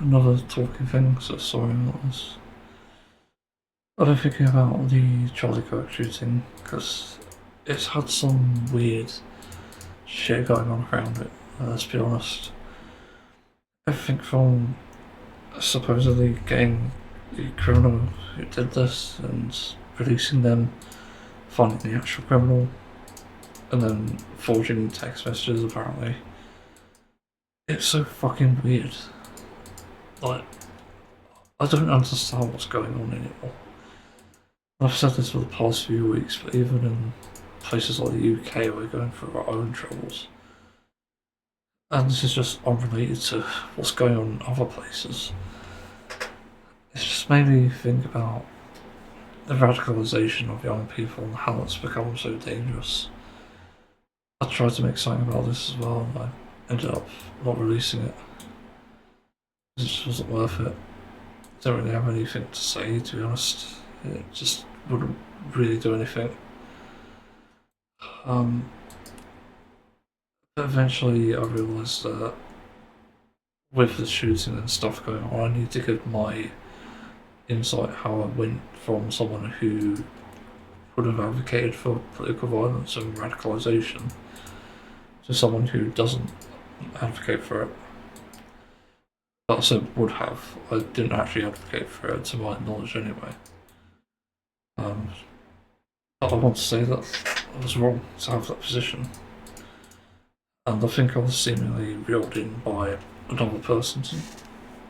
another talking thing, so sorry about this. I've been thinking about the Charlie Kirk shooting because it's had some weird shit going on around it. Let's be honest. Everything from supposedly getting the criminal who did this and releasing them, finding the actual criminal, and then forging text messages apparently. It's so fucking weird. Like, I don't understand what's going on anymore. I've said this for the past few weeks, but even in places like the UK, we're going through our own troubles. And this is just unrelated to what's going on in other places. It's just made me think about the radicalisation of young people and how it's become so dangerous. I tried to make something about this as well, and I ended up not releasing it. It just wasn't worth it. I don't really have anything to say, to be honest. It just wouldn't really do anything. But eventually I realised that with the shooting and stuff going on, I need to give my insight how I went from someone who would have advocated for political violence and radicalisation to someone who doesn't advocate for it. But I said would have. I didn't actually advocate for it to my knowledge anyway. But I want to say that I was wrong to have that position. And I think I was seemingly reeled in by another person to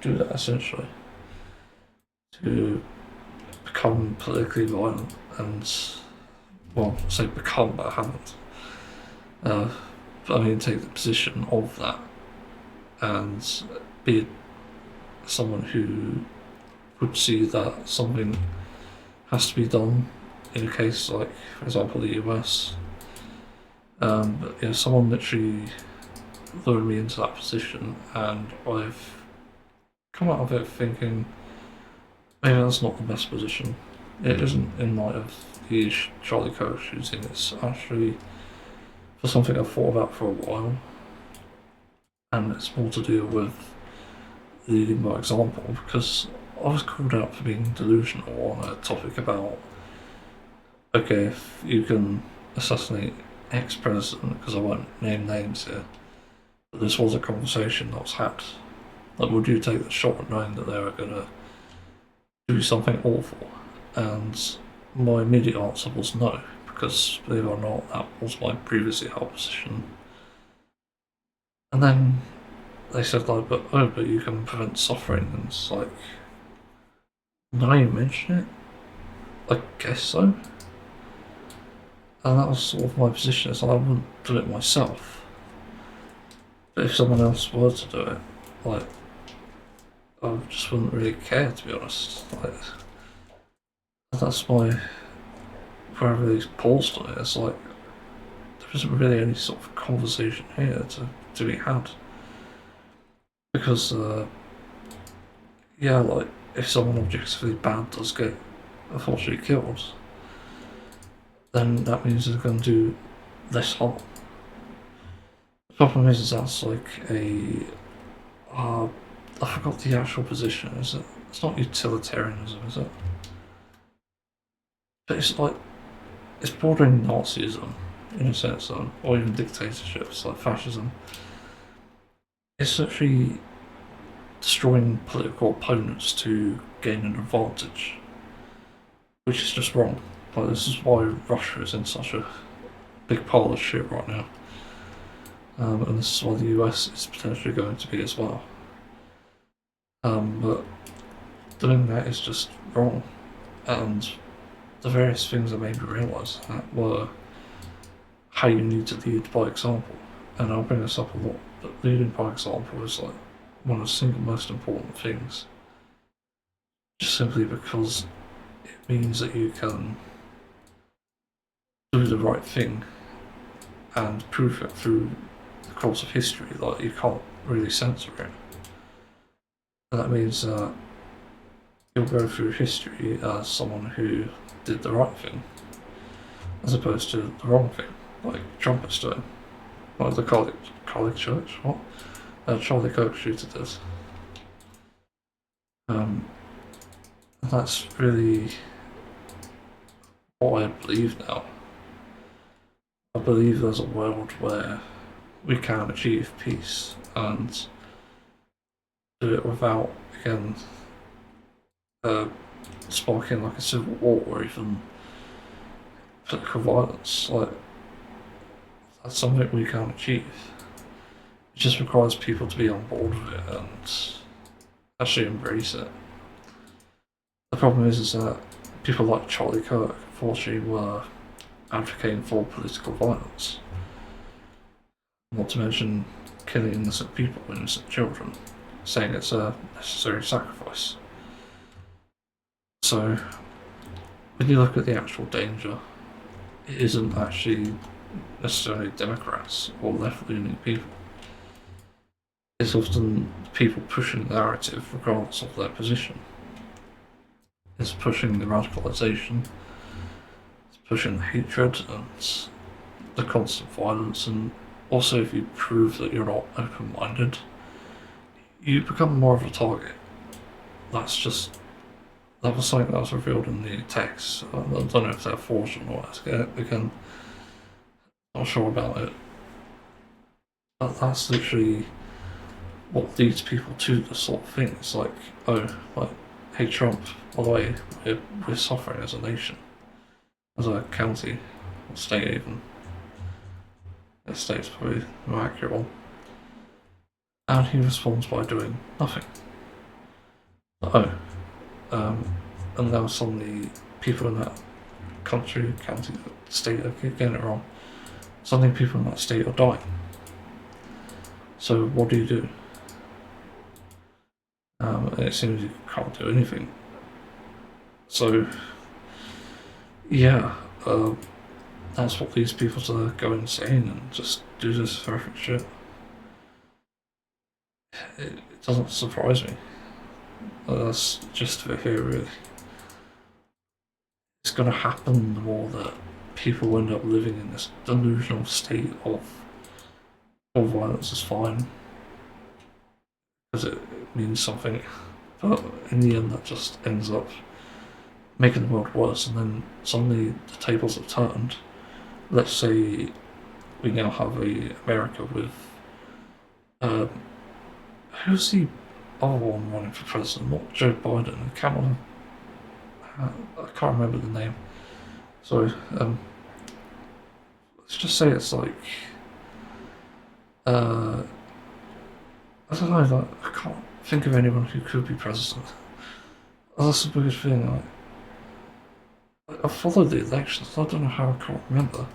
do that essentially. To become politically violent and, well, say become, but I haven't. But I mean, take the position of that and be someone who would see that something has to be done in a case like, for example, the US. But yeah, someone literally lured me into that position, and I've come out of it thinking maybe that's not the best position. It isn't in light of the Charlie Kirk shooting. It's actually for something I've thought about for a while, and it's more to do with leading by example because I was called out for being delusional on a topic about okay, if you can assassinate ex-president, because I won't name names here, but this was a conversation that was had. Like, would you take the shot knowing that they were going to do something awful? And my immediate answer was no, because believe it or not, that was my previously held position. And then they said like, but you can prevent suffering, and it's like, now you mention it, I guess so. And that was sort of my position. It's like I wouldn't do it myself, but if someone else were to do it, like, I just wouldn't really care, to be honest. Like, that's my where I really paused on it. It's like there isn't really any sort of conversation here to be had because yeah, like if someone objectively bad does get unfortunately killed, then that means they're going to do less harm. The problem is that's like a I forgot the actual position. Is it? It's not utilitarianism, is it? But it's like it's bordering Nazism in a sense, or even dictatorships like fascism. It's actually destroying political opponents to gain an advantage, which is just wrong. Like this is why Russia is in such a big pile of shit right now, and this is why the US is potentially going to be as well. But doing that is just wrong, and the various things that made me realise that were how you need to lead by example. And I'll bring this up a lot, but leading by example is like one of the single most important things. Just simply because it means that you can do the right thing and prove it through the course of history. Like you can't really censor it. And that means that you'll go through history as someone who did the right thing, as opposed to the wrong thing, like trumpets doing. Like the Catholic Church, what? Charlie Kirk shooter did. Um, and that's really what I believe now. I believe there's a world where we can achieve peace and do it without, again, uh, sparking like a civil war or even political violence. Like, that's something we can achieve. It just requires people to be on board with it and actually embrace it. The problem is that people like Charlie Kirk, unfortunately, were advocating for political violence. Not to mention killing innocent people, innocent children, saying it's a necessary sacrifice. So, when you look at the actual danger, it isn't actually necessarily Democrats or left leaning people. It's often people pushing the narrative regardless of their position. It's pushing the radicalisation, it's pushing the hatred and the constant violence, and also if you prove that you're not open minded, you become more of a target. That was something that was revealed in the text. I don't know if they're forged or not. Again, not sure about it. But that's literally what leads people to the sort of thing. It's like, oh, like, hey Trump, by the way, we're suffering as a nation, as a county, or state even. The state's probably the more accurate one. And he responds by doing nothing. Oh, and now suddenly people in that country, county, state are getting it wrong. Suddenly people in that state are dying. So what do? And it seems you can't do anything. So, yeah, that's what these people to go insane and just do this horrific shit. It doesn't surprise me. That's just for here, really. It's going to happen the more that people end up living in this delusional state of all violence is fine because it means something, but in the end, that just ends up making the world worse. And then suddenly the tables have turned. Let's say we now have a America with who's the other one running for president? Not Joe Biden, Kamala. I can't remember the name. Sorry. Let's just say it's like I don't know. Like, I can't think of anyone who could be president. That's the weird thing. I followed the elections. I don't know how I can't remember.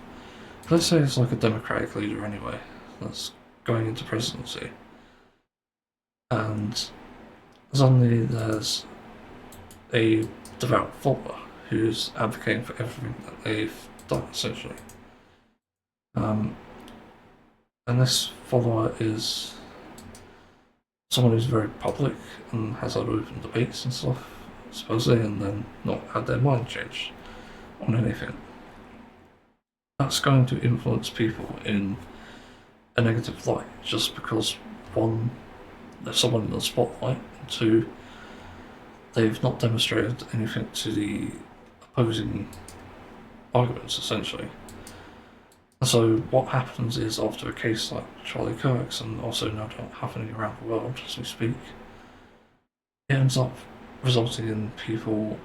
Let's say it's like a Democratic leader anyway that's going into presidency, and suddenly there's a devout follower who's advocating for everything that they've done essentially. Um, and this follower is someone who's very public and has had open debates and stuff, supposedly, and then not had their mind changed on anything. That's going to influence people in a negative light just because, one, there's someone in the spotlight, and two, they've not demonstrated anything to the opposing arguments, essentially. And so what happens is, after a case like Charlie Kirk's, and also no doubt happening around the world as we speak, it ends up resulting in people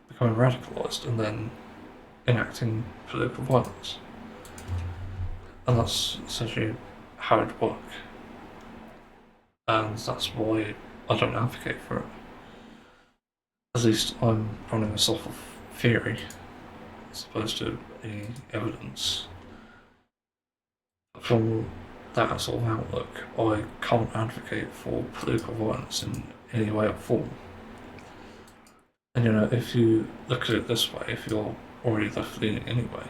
becoming radicalised and then enacting political violence. And that's essentially how it works. And that's why I don't advocate for it. At least I'm running this off of theory as opposed to any evidence. From that sort of outlook, I can't advocate for political violence in any way or form. And if you look at it this way, if you're already left leaning anyway,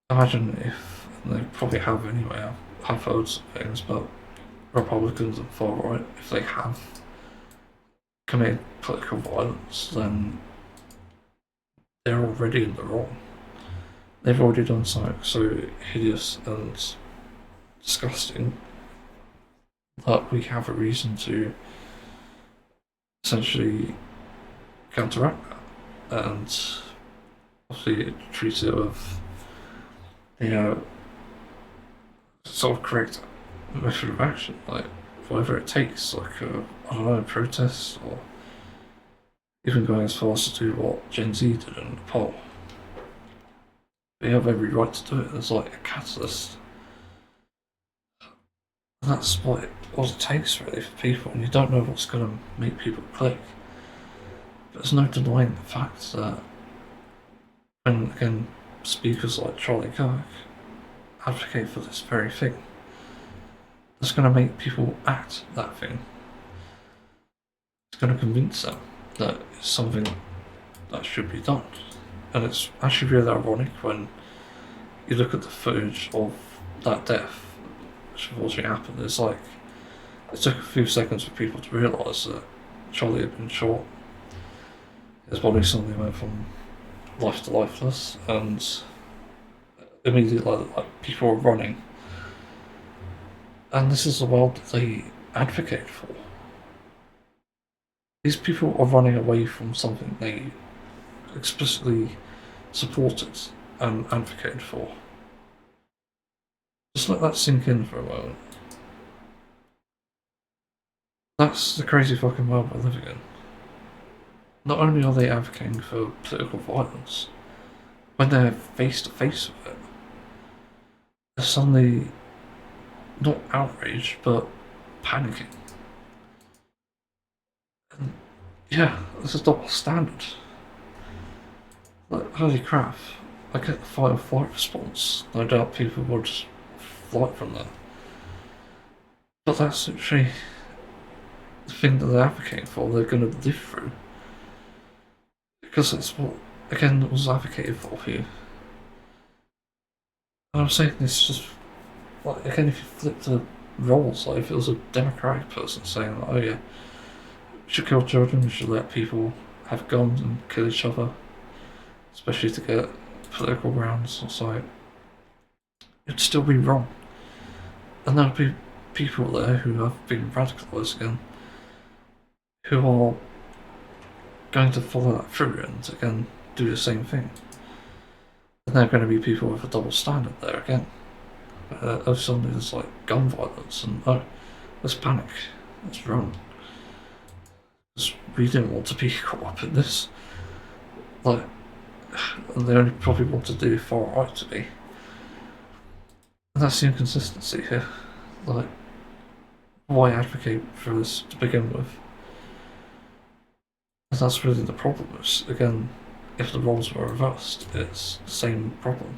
imagine if, and they probably have anyway, I've heard some things, but Republicans and far right, if they have committed political violence, then they're already in the wrong. They've already done something so hideous and disgusting that we have a reason to essentially counteract that, and obviously treat it with, you know, sort of correct method of action, like whatever it takes, like I don't know, protests, or even going as far as to do what Gen Z did in Nepal. They have every right to do it. There's like a catalyst. And that's what it takes really for people, and you don't know what's going to make people click. But there's no denying the fact that when, again, speakers like Charlie Kirk advocate for this very thing, it's going to make people act that thing. It's going to convince them that it's something that should be done. And it's actually really ironic when you look at the footage of that death, which unfortunately happened. It's like, it took a few seconds for people to realise that Charlie had been shot. His body suddenly went from life to lifeless, and immediately like people were running. And this is the world that they advocate for. These people are running away from something they explicitly supported and advocated for. Just let that sink in for a moment. That's the crazy fucking world we're living in. Not only are they advocating for political violence, when they're face to face with it, they're suddenly not outraged but panicking. And yeah, this is double standard. Like, holy crap, I get the fight or flight response. No doubt people would flight from that. But that's actually the thing that they're advocating for, they're going to live through. Because that's what, again, was advocated for here. And I'm saying this just, like, again, if you flip the roles, like, if it was a Democratic person saying, like, oh yeah, we should kill children, we should let people have guns and kill each other, especially to get political grounds, it's like, it'd still be wrong. And there'll be people there who have been radicalised again, who are going to follow that through and again do the same thing. And there are going to be people with a double standard there again. Oh, suddenly there's like gun violence, and oh, let's panic, let's run. Because we didn't want to be caught up in this. Like, and they only probably want to do far right to be. And that's the inconsistency here. Like, why advocate for this to begin with? And that's really the problem. Is, again, if the roles were reversed, it's the same problem.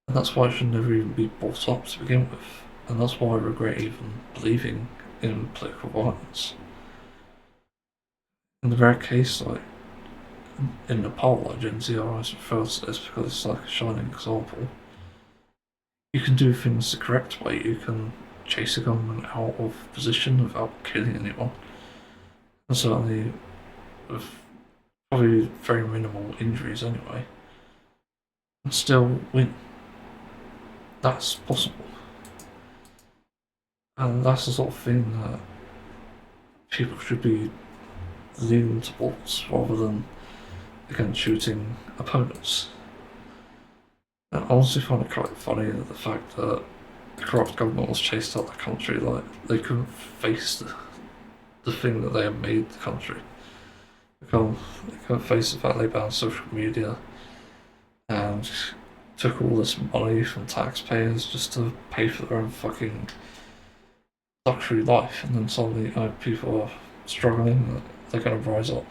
And that's why it should never even be brought up to begin with. And that's why I regret even believing in political violence. In the rare case, like, in Nepal, like Gen Z always refers to this because it's like a shining example. You can do things the correct way. You can chase a gunman out of position without killing anyone. And certainly with probably very minimal injuries anyway. And still win. That's possible. And that's the sort of thing that people should be leaning towards rather than, again, shooting opponents. And I honestly find it quite funny that the fact that the corrupt government was chased out of the country, like, they couldn't face the thing that they had made the country. They couldn't face the fact they banned social media and took all this money from taxpayers just to pay for their own fucking luxury life, and then suddenly, you know, people are struggling, they're going to rise up.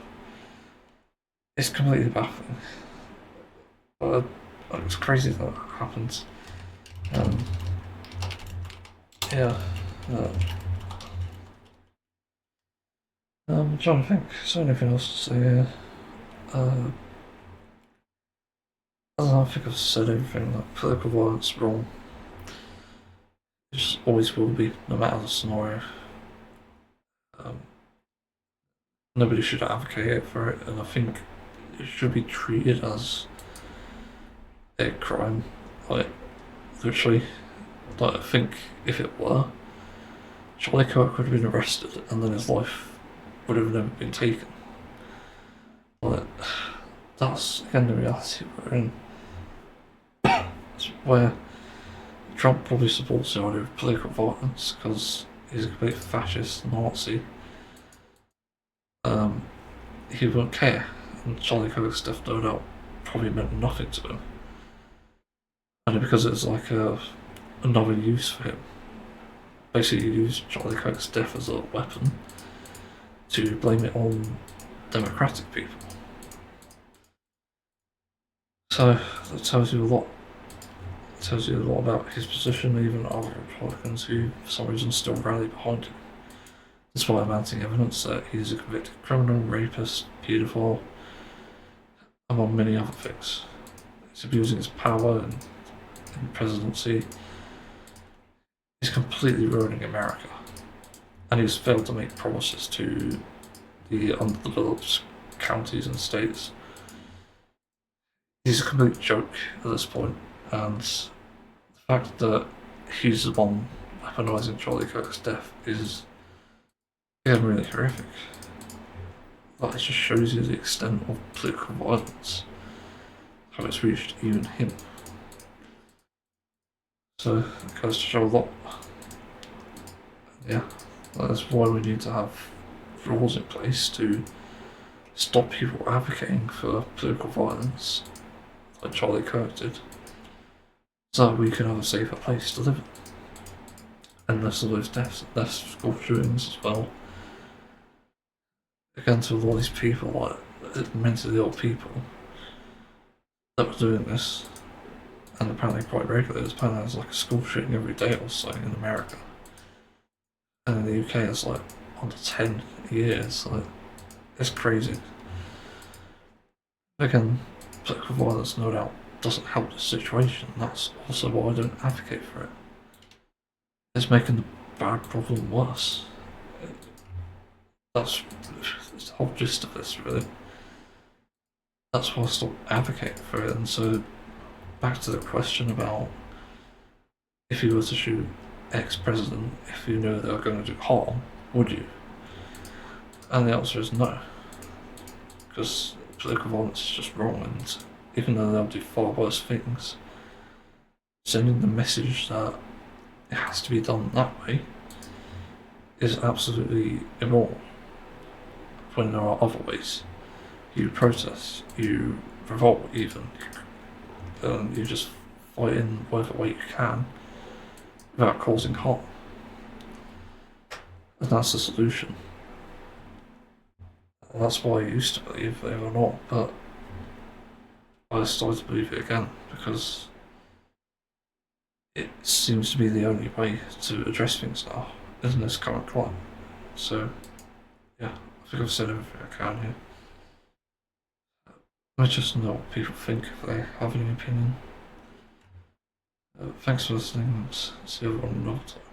It's completely baffling. But it's crazy that happens. Yeah. I'm trying to think. Is there anything else to say here? I don't know, I think I've said everything. Like, political violence wrong. It just always will be, no matter the scenario. Nobody should advocate for it, and I think it should be treated as a crime. Like, literally. Like, I think if it were, Charlie Kirk would have been arrested, and then his life would have never been taken. But that's again the reality we're in. Where Trump probably supports the idea of political violence because he's a complete fascist Nazi. He wouldn't care, and Charlie Kirk's stuff no doubt probably meant nothing to him. And because it's like another use for him. Basically, you use Charlie Kirk's death as a weapon to blame it on democratic people. So that tells you a lot. It tells you a lot about his position, even other Republicans who, for some reason, still rally behind him, despite mounting evidence that he's a convicted criminal, rapist, paedophile, among many other things. He's abusing his power and presidency. He's completely ruining America, and he's failed to make promises to the underdeveloped counties and states. He's a complete joke at this point, and the fact that he's the one weaponising Charlie Kirk's death is again really horrific. That just shows you the extent of political violence, how it's reached even him. So it goes to show a lot. Yeah, that's why we need to have rules in place to stop people advocating for political violence, like Charlie Kirk did, so that we can have a safer place to live in. And less of those deaths, less school shootings as well. Again, to all these people, like mentally ill people, that were doing this, and apparently quite regularly. Apparently there's like a school shooting every day or so in America. And in the UK it's like under 10 a year, so it's crazy. Again, political violence no doubt doesn't help the situation. That's also why I don't advocate for it. It's making the bad problem worse. That's the whole gist of this, really. That's why I stopped advocating for it. And so, back to the question about if you were to shoot ex-president, if you knew they were going to do harm, would you? And the answer is no. Because political violence is just wrong, and even though they'll do far worse things, sending the message that it has to be done that way is absolutely immoral. When there are other ways. You protest, you revolt even, and you just fight in whatever way you can without causing harm. And that's the solution. And that's why I used to believe they were not, but I started to believe it again because it seems to be the only way to address things now in this current climate. So, yeah, I think I've said everything I can here. I just know what people think if they have any opinion. Thanks for listening, and see everyone another time.